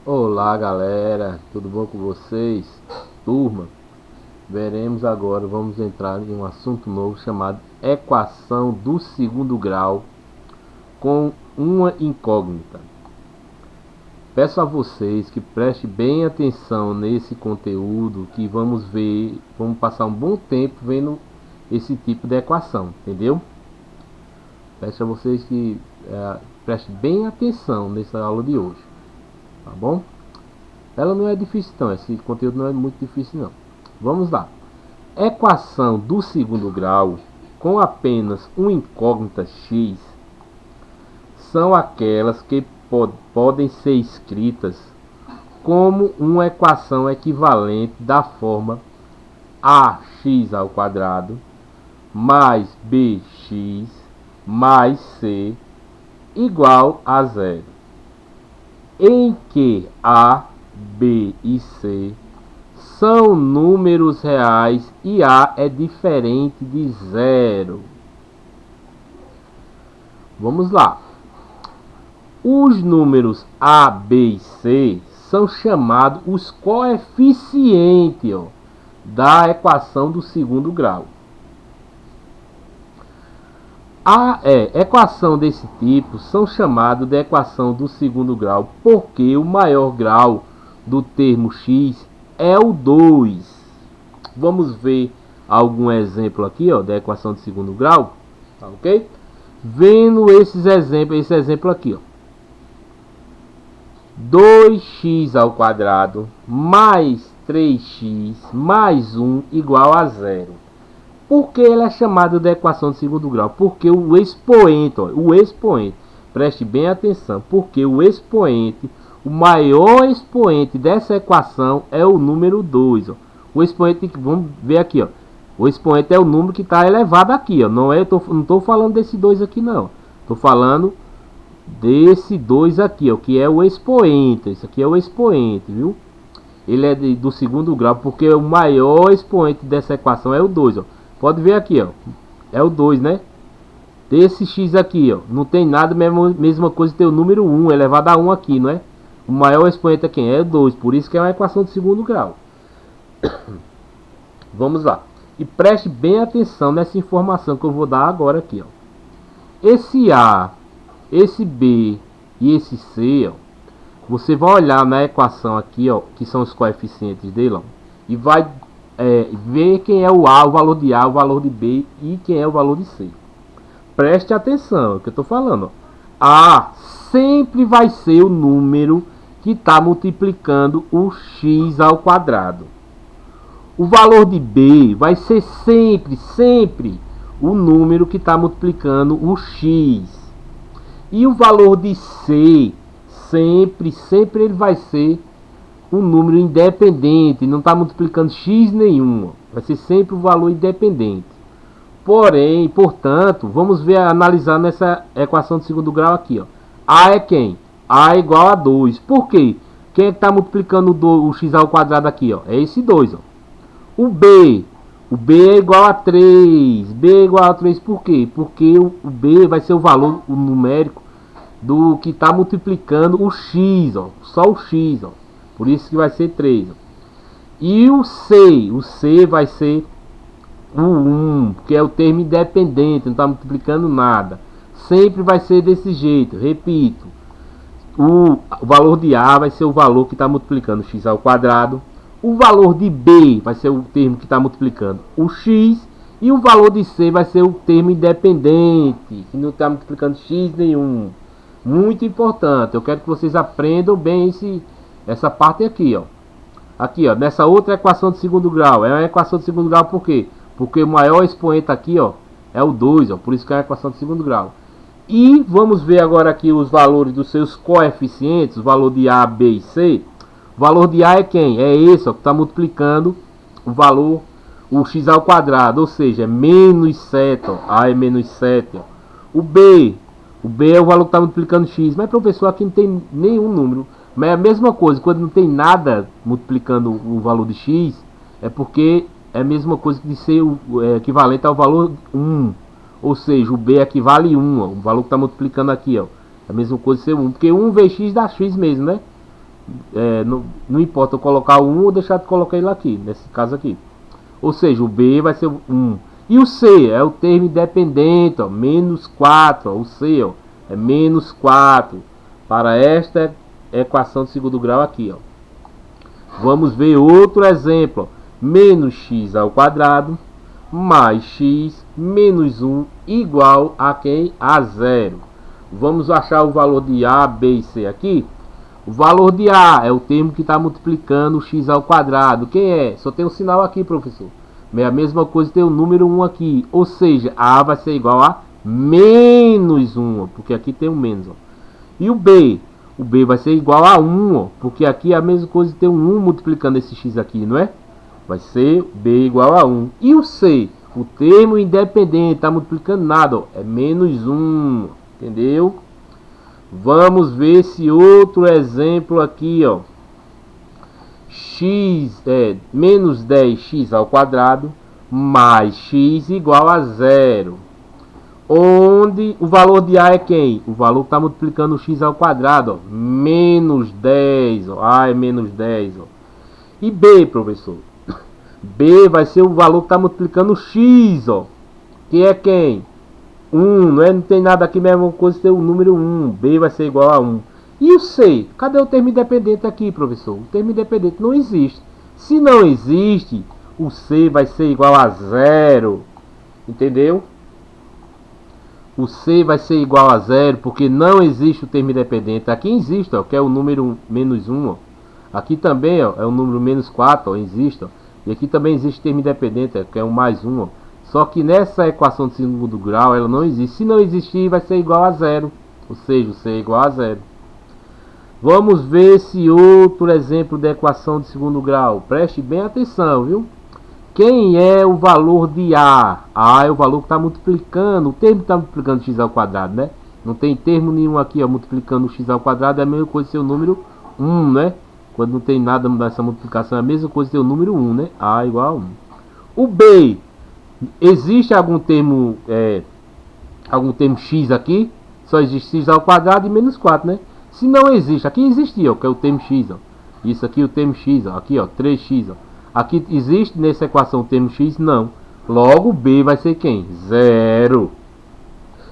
Olá galera, tudo bom com vocês? Turma, veremos agora, vamos entrar em um assunto novo chamado equação do segundo grau com uma incógnita. Peço a vocês que prestem bem atenção nesse conteúdo que vamos ver, vamos passar um bom tempo vendo esse tipo de equação, entendeu? Peço a vocês que prestem bem atenção nessa aula de hoje, tá bom? Ela não é difícil não, esse conteúdo não é muito difícil não. Vamos lá. Equação do segundo grau com apenas uma incógnita x são aquelas que podem ser escritas como uma equação equivalente da forma ax ao quadrado mais bx mais c igual a zero, em que a, b e c são números reais e a é diferente de zero. Vamos lá. Os números a, b e c são chamados os coeficientes da equação do segundo grau. A equação desse tipo são chamados de equação do segundo grau porque o maior grau do termo x é o 2. Vamos ver algum exemplo aqui da equação de segundo grau, tá, ok? Vendo esse exemplo aqui, 2x ao quadrado mais 3x mais 1 igual a zero. Por que ele é chamado de equação de segundo grau? Porque o expoente, preste bem atenção, porque o expoente, o maior expoente dessa equação é o número 2. O expoente, vamos ver aqui, o expoente é o número que está elevado aqui, não estou falando desse 2 aqui não. Estou falando desse 2 aqui, que é o expoente. Isso aqui é o expoente, viu? Ele é do segundo grau porque o maior expoente dessa equação é o 2, Pode ver aqui, é o 2, né? Desse x aqui, não tem nada, mesma coisa ter o número 1 elevado a 1 aqui, não é? O maior expoente é quem? É o 2, por isso que é uma equação de segundo grau. Vamos lá. E preste bem atenção nessa informação que eu vou dar agora aqui, Esse A, esse B e esse C, você vai olhar na equação aqui, que são os coeficientes dele, e vai ver quem é o A, o valor de A, o valor de B e quem é o valor de C. Preste atenção, é o que eu estou falando. A sempre vai ser o número que está multiplicando o x ao quadrado. O valor de B vai ser sempre o número que está multiplicando o x. E o valor de C sempre ele vai ser um número independente, não está multiplicando x nenhum, vai ser sempre um valor independente. Porém, portanto, vamos ver, analisar nessa equação de segundo grau aqui, A é quem? A é igual a 2. Por quê? Quem é que está multiplicando o x ao quadrado aqui? É esse 2. O B é igual a 3. B é igual a 3 por quê? Porque o B vai ser o valor o numérico do que está multiplicando o x, só o x, por isso que vai ser 3. E o C vai ser o 1, que é o termo independente, não está multiplicando nada. Sempre vai ser desse jeito, repito. O valor de A vai ser o valor que está multiplicando o x ao quadrado. O valor de B vai ser o termo que está multiplicando o x. E o valor de C vai ser o termo independente, que não está multiplicando x nenhum. Muito importante, eu quero que vocês aprendam bem essa parte aqui, Aqui, nessa outra equação de segundo grau. É uma equação de segundo grau por quê? Porque o maior expoente aqui, é o 2, por isso que é uma equação de segundo grau. E vamos ver agora aqui os valores dos seus coeficientes, o valor de A, B e C. O valor de A é quem? É esse, que está multiplicando o valor, o x ao quadrado, ou seja, é menos 7, A é menos 7, O B é o valor que está multiplicando x, mas professor, aqui não tem nenhum número. Mas é a mesma coisa, quando não tem nada multiplicando o valor de x, é porque é a mesma coisa de ser equivalente ao valor 1. Ou seja, o B equivale a 1, o valor que está multiplicando aqui, É a mesma coisa de ser 1, porque 1 vezes x dá x mesmo, né? não importa eu colocar o 1 ou deixar de colocar ele aqui, nesse caso aqui. Ou seja, o B vai ser 1. E o C é o termo independente, ó, menos 4. Ó, o C, ó, é menos 4. Para esta equação de segundo grau aqui, ó. Vamos ver outro exemplo. Ó. Menos x ao quadrado mais x menos 1 igual a quem? A 0. Vamos achar o valor de A, B e C aqui. O valor de A é o termo que está multiplicando o x ao quadrado. Quem é? Só tem um sinal aqui, professor. É a mesma coisa tem o número 1 aqui. Ou seja, A vai ser igual a menos 1, porque aqui tem um menos. Ó. E o B? O B vai ser igual a 1, ó, porque aqui é a mesma coisa tem um 1 multiplicando esse x aqui, não é? Vai ser B igual a 1. E o C? O termo independente, está multiplicando nada, ó, é menos 1. Entendeu? Vamos ver esse outro exemplo aqui, ó. X é menos 10x ao quadrado mais x igual a 0. Onde o valor de A é quem? O valor que está multiplicando o x ao quadrado, ó, menos 10. Ó. A é menos 10. Ó. E B, professor? B vai ser o valor que está multiplicando o x, ó, que é quem? 1, não é? Não tem nada aqui, mesma coisa tem o número 1. B vai ser igual a 1. E o C? Cadê o termo independente aqui, professor? O termo independente não existe. Se não existe, o C vai ser igual a 0. Entendeu? O C vai ser igual a 0 porque não existe o termo independente. Aqui existe, ó, que é o número menos 1. Ó. Aqui também ó, é o número menos 4, ó, existe. Ó. E aqui também existe termo independente, ó, que é o mais 1. Ó. Só que nessa equação de segundo grau ela não existe. Se não existir, vai ser igual a 0. Ou seja, o C é igual a 0. Vamos ver esse outro exemplo de equação de segundo grau. Preste bem atenção, viu? Quem é o valor de A? A é o valor que está multiplicando. O termo está multiplicando x ao quadrado, né? Não tem termo nenhum aqui, ó, multiplicando x ao quadrado. É a mesma coisa que o número 1, né? Quando não tem nada nessa multiplicação, é a mesma coisa que o número 1, né? A igual a 1. O B, existe algum termo x aqui? Só existe x ao quadrado e menos 4, né? Se não existe, aqui existia, ó, que é o termo x, ó. Isso aqui é o termo x, ó. Aqui, ó, 3x, ó. Aqui existe nessa equação o termo x? Não. Logo, B vai ser quem? 0.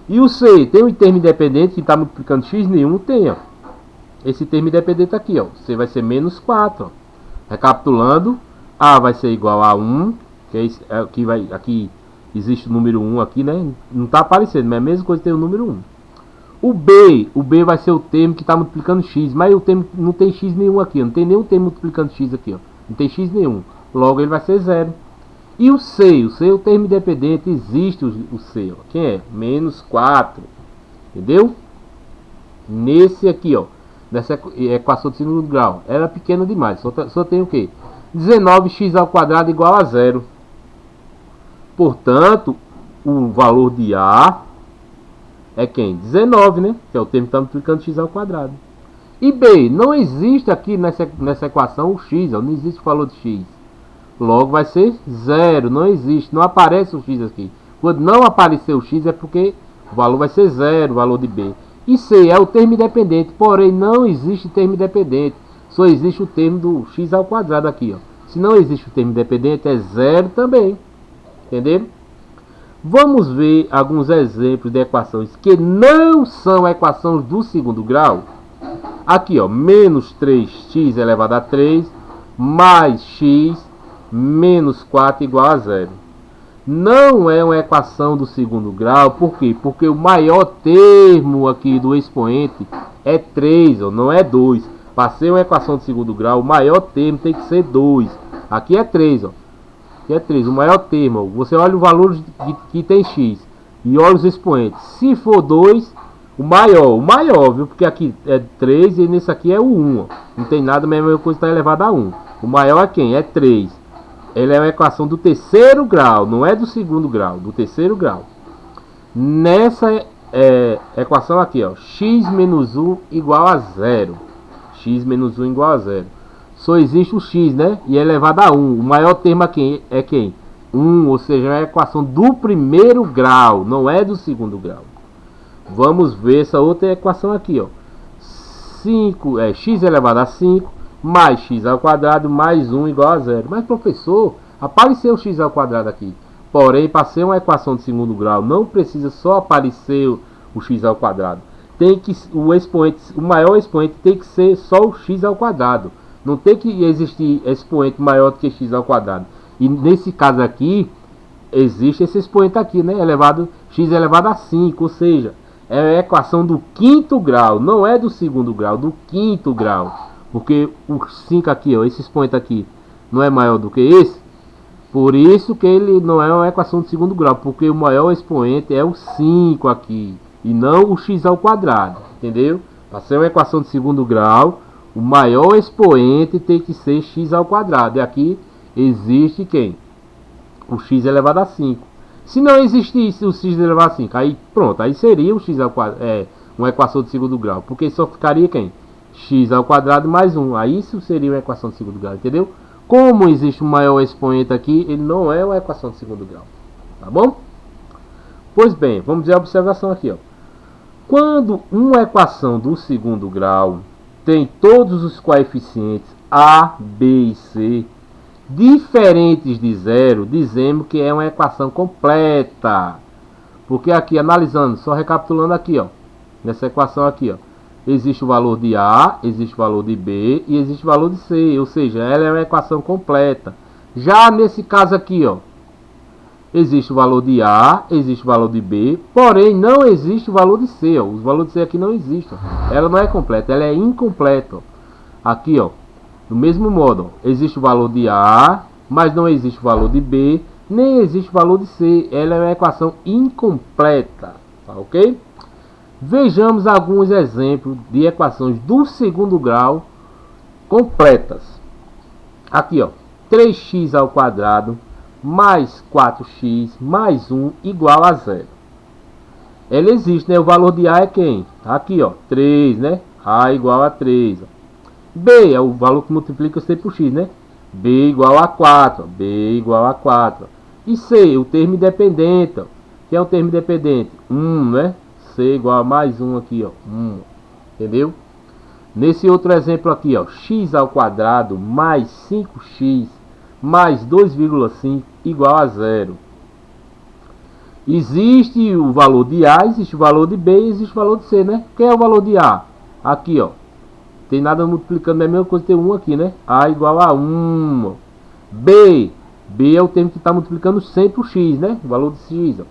E o C? Tem um termo independente que está multiplicando x? Nenhum tem, ó. Esse termo independente aqui, ó. C vai ser menos 4, ó. Recapitulando, A vai ser igual a 1. Que é, aqui existe o número 1 aqui, né? Não está aparecendo, mas é a mesma coisa que tem o número 1. O B vai ser o termo que está multiplicando x, mas o termo não tem x nenhum aqui, ó. Não tem nenhum termo multiplicando x aqui, ó. Não tem x nenhum. Logo ele vai ser 0. E o C? O C é o termo independente. Existe o C. Ó. Quem é? Menos 4. Entendeu? Nesse aqui, ó. Nessa equação de segundo grau. Era pequena demais. Só tem o quê? 19x ao quadrado igual a 0. Portanto, o valor de A é quem? 19, né? Que é o termo que está multiplicando x ao quadrado. E B, não existe aqui nessa equação o x, ó, não existe o valor de x. Logo vai ser 0, não existe, não aparece o x aqui. Quando não aparecer o x é porque o valor vai ser 0, o valor de B. E C é o termo independente, porém não existe termo independente. Só existe o termo do x ao quadrado aqui. Ó. Se não existe o termo independente é 0 também. Entendeu? Vamos ver alguns exemplos de equações que não são equações do segundo grau. Aqui, ó, menos 3x elevado a 3 mais x menos 4 igual a 0. Não é uma equação do segundo grau, por quê? Porque o maior termo aqui do expoente é 3, ó, não é 2. Para ser uma equação de segundo grau, o maior termo tem que ser 2. Aqui é 3, ó. Aqui é 3, o maior termo. Ó. Você olha o valor que tem x e olha os expoentes. Se for 2, o maior, viu? Porque aqui é 3 e nesse aqui é o 1. Ó. Não tem nada, a mesma coisa está elevado a 1. O maior é quem? É 3. Ela é uma equação do terceiro grau, não é do segundo grau, do terceiro grau. Nessa equação aqui, ó, x menos 1 igual a 0. X menos 1 igual a 0. Só existe o x, né? E é elevado a 1. O maior termo aqui é quem? 1, ou seja, é uma equação do primeiro grau, não é do segundo grau. Vamos ver essa outra equação aqui, ó. x elevado a 5 mais x ao quadrado mais 1 igual a 0. Mas, professor, apareceu o x ao quadrado aqui. Porém, para ser uma equação de segundo grau, não precisa só aparecer o x ao quadrado. Tem que o maior expoente tem que ser só o x ao quadrado. Não tem que existir expoente maior do que x ao quadrado. E nesse caso aqui, existe esse expoente aqui, né? X elevado a 5, ou seja, é a equação do quinto grau, não é do segundo grau, do quinto grau. Porque o 5 aqui, ó, esse expoente aqui, não é maior do que esse. Por isso que ele não é uma equação de segundo grau, porque o maior expoente é o 5 aqui, e não o x ao quadrado, entendeu? Para ser uma equação de segundo grau, o maior expoente tem que ser x ao quadrado. E aqui existe quem? O x elevado a 5. Se não existisse o x elevado a 5, aí pronto, aí seria o x ao quadrado, uma equação de segundo grau, porque só ficaria quem? X ao quadrado mais 1. Aí isso seria uma equação de segundo grau, entendeu? Como existe um maior expoente aqui, ele não é uma equação de segundo grau. Tá bom? Pois bem, vamos ver a observação aqui, ó. Quando uma equação do segundo grau tem todos os coeficientes A, B e C diferentes de zero, dizemos que é uma equação completa. Porque aqui, analisando, só recapitulando aqui, ó, nessa equação aqui, ó, existe o valor de A, existe o valor de B e existe o valor de C, ou seja, ela é uma equação completa. Já nesse caso aqui, ó, existe o valor de A, existe o valor de B, porém não existe o valor de C, ó. Os valores de C aqui não existem. Ela não é completa, ela é incompleta. Ó. Aqui, ó, do mesmo modo, ó, existe o valor de A, mas não existe o valor de B, nem existe o valor de C. Ela é uma equação incompleta, tá ok? Vejamos alguns exemplos de equações do segundo grau completas. Aqui, ó, 3x ao quadrado mais 4x mais 1 igual a 0. Ela existe, né? O valor de A é quem? Aqui, ó, 3, né? A igual a 3. Ó. B é o valor que multiplica C por x, né? B igual a 4. Ó. B igual a 4. Ó. E C, o termo independente. Ó. Que é o termo independente? 1, né? C igual a mais 1 aqui, ó. 1. Entendeu? Nesse outro exemplo aqui, ó, x ao quadrado mais 5x mais 2,5 igual a 0. Existe o valor de A, existe o valor de B e existe o valor de C, né? Quem é o valor de A? Aqui, ó. Tem nada multiplicando, é a mesma coisa, tem 1 aqui, né? A igual a 1. B. B é o termo que está multiplicando sempre o x, né? O valor de x, ó.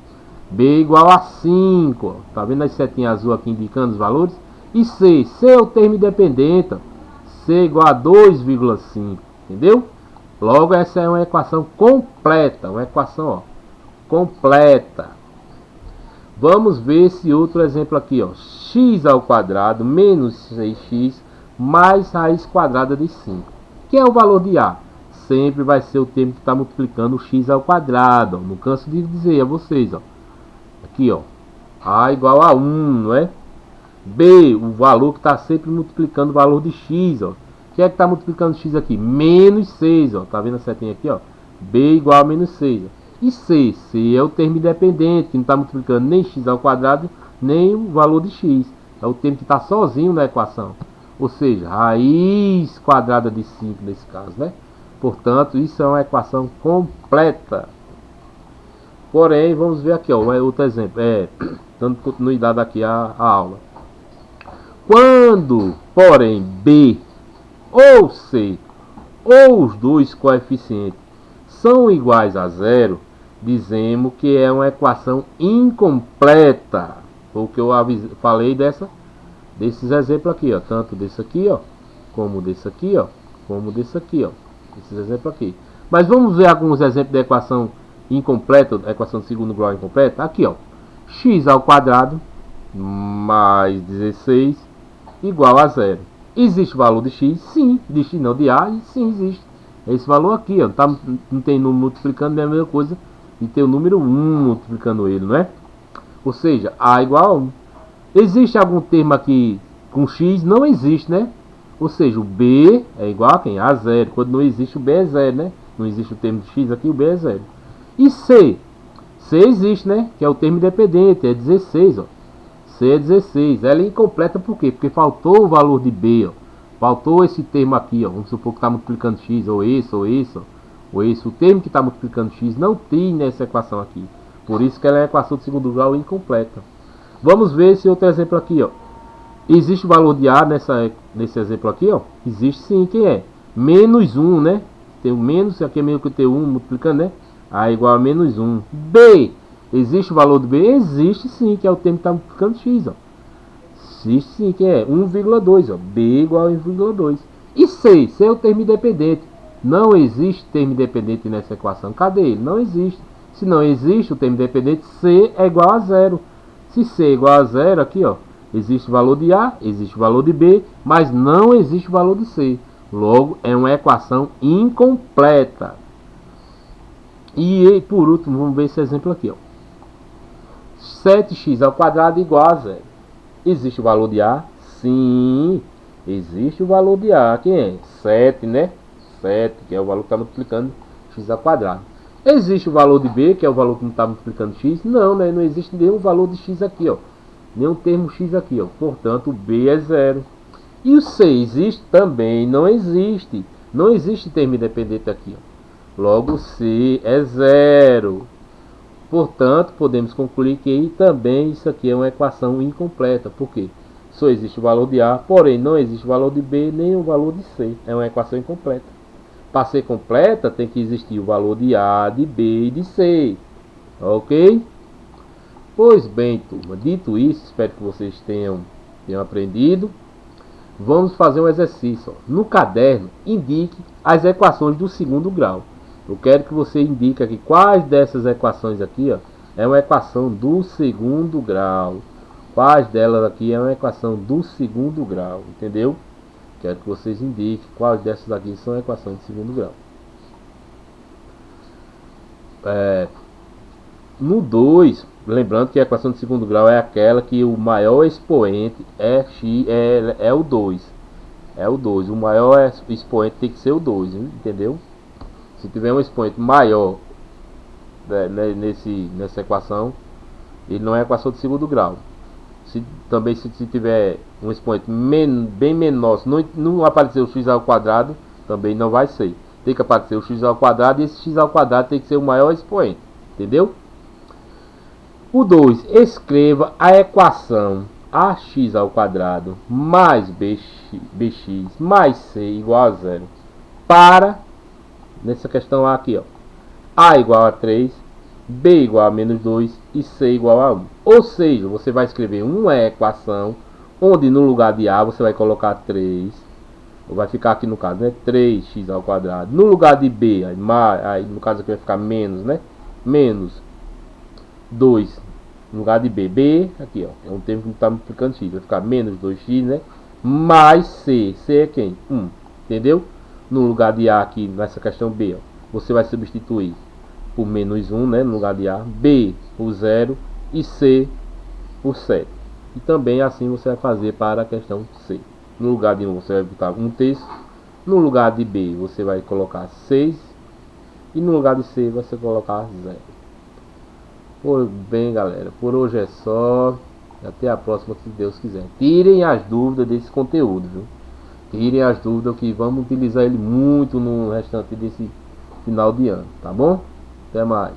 B igual a 5. Ó. Tá vendo as setinhas azul aqui indicando os valores? E C. C é o termo independente, ó. C igual a 2,5. Entendeu? Logo, essa é uma equação completa. Uma equação, ó, completa. Vamos ver esse outro exemplo aqui, ó. X ao quadrado menos 6x mais raiz quadrada de 5. Que é o valor de A? Sempre vai ser o termo que está multiplicando o x ao quadrado. Ó. Não canso de dizer a vocês, ó. Aqui, ó. A igual a 1, não é? B, o valor que está sempre multiplicando o valor de x, ó. O que é que está multiplicando x aqui? Menos 6, ó. Tá vendo a setinha aqui, ó? B igual a menos 6, ó. E C? C é o termo independente, que não está multiplicando nem x ao quadrado, nem o valor de x. É o termo que está sozinho na equação. Ou seja, raiz quadrada de 5 nesse caso, né? Portanto, isso é uma equação completa. Porém, vamos ver aqui, ó, outro exemplo. Dando continuidade aqui à aula. Quando, porém, B ou C ou os dois coeficientes são iguais a 0, dizemos que é uma equação incompleta. Foi o que eu falei desses exemplos aqui, ó. Tanto desse aqui, ó, como desse aqui, ó, como desse aqui, ó. Esses exemplos aqui. Mas vamos ver alguns exemplos de equação incompleta, equação de segundo grau incompleta. Aqui, ó. X ao quadrado mais 16 igual a 0. Existe o valor de x? Sim. De x não, de A? Sim, existe. É esse valor aqui, ó. Tá, não tem número multiplicando, é a mesma coisa de ter o número 1 multiplicando ele, não é? Ou seja, A igual a 1. Existe algum termo aqui com x? Não existe, né? Ou seja, o B é igual a quem? A 0. Quando não existe, o B é 0, né? Não existe o termo de x aqui, o B é 0. E C? C existe, né? Que é o termo independente, é 16, ó. C é 16. Ela é incompleta por quê? Porque faltou o valor de B, ó. Faltou esse termo aqui, ó. Vamos supor que está multiplicando x, ou esse, ou esse, ó. Ou esse. O termo que está multiplicando x não tem nessa equação aqui. Por isso que ela é uma equação de segundo grau incompleta. Vamos ver esse outro exemplo aqui, ó. Existe o valor de A nesse exemplo aqui, ó? Existe sim, quem é? Menos 1, né? Tem o menos, aqui é menos que o T1 multiplicando, né? A igual a menos 1. B. Existe o valor do B? Existe sim, que é o termo que está multiplicando x, ó. Existe sim, que é 1,2, ó. B igual a 1,2. E C? C é o termo independente. Não existe termo independente nessa equação. Cadê ele? Não existe. Se não existe o termo independente, C é igual a 0. Se C é igual a 0, aqui, ó, existe o valor de A, existe o valor de B, mas não existe o valor de C. Logo, é uma equação incompleta. E por último, vamos ver esse exemplo aqui, ó. 7x ao quadrado igual a 0. Existe o valor de A? Sim, existe o valor de A. Quem é? 7, né? 7, que é o valor que está multiplicando x ao quadrado. Existe o valor de B, que é o valor que não está multiplicando x? Não, né? Não existe nenhum valor de x aqui, ó. Nenhum termo x aqui, ó. Portanto, o B é 0. E o C existe? Também não existe. Não existe termo independente aqui, ó. Logo, C é 0. Portanto, podemos concluir que também isso aqui é uma equação incompleta. Por quê? Só existe o valor de A, porém não existe o valor de B, nem o valor de C. É uma equação incompleta. Para ser completa, tem que existir o valor de A, de B e de C. Ok? Pois bem, turma. Dito isso, espero que vocês tenham aprendido. Vamos fazer um exercício. Ó. No caderno, indique as equações do segundo grau. Eu quero que você indique aqui quais dessas equações aqui, ó, é uma equação do segundo grau. Quais delas aqui é uma equação do segundo grau, entendeu? Quero que vocês indiquem quais dessas aqui são equações de segundo grau. No 2, lembrando que a equação de segundo grau é aquela que o maior expoente é o 2. É o 2. O maior expoente tem que ser o 2, entendeu? Se tiver um expoente maior nessa equação, ele não é equação de segundo grau. Se tiver um expoente bem menor, se não aparecer o x ao quadrado, também não vai ser. Tem que aparecer o x ao quadrado e esse x ao quadrado tem que ser o maior expoente. Entendeu? O 2. Escreva a equação ax ao quadrado mais bx mais c igual a 0 para, nessa questão aqui, ó, a igual a 3, b igual a menos 2 e c igual a 1. Ou seja, você vai escrever uma equação onde no lugar de a você vai colocar 3, vai ficar aqui no caso, né, 3x ao quadrado. No lugar de b, aí no caso aqui vai ficar menos, né, menos 2 no lugar de b, aqui, ó, é um termo que não está multiplicando x, vai ficar menos 2x, né, mais c é quem? 1, entendeu? No lugar de a aqui, nessa questão b, ó, você vai substituir por menos 1, né, no lugar de a, b por 0 e c por 7. E também assim você vai fazer para a questão c. No lugar de 1 você vai botar 1/3, no lugar de b você vai colocar 6 e no lugar de c você vai colocar 0. Pois bem, galera, por hoje é só. Até a próxima, se Deus quiser. Tirem as dúvidas desse conteúdo, viu? Tirem as dúvidas que vamos utilizar ele muito no restante desse final de ano, tá bom? Até mais.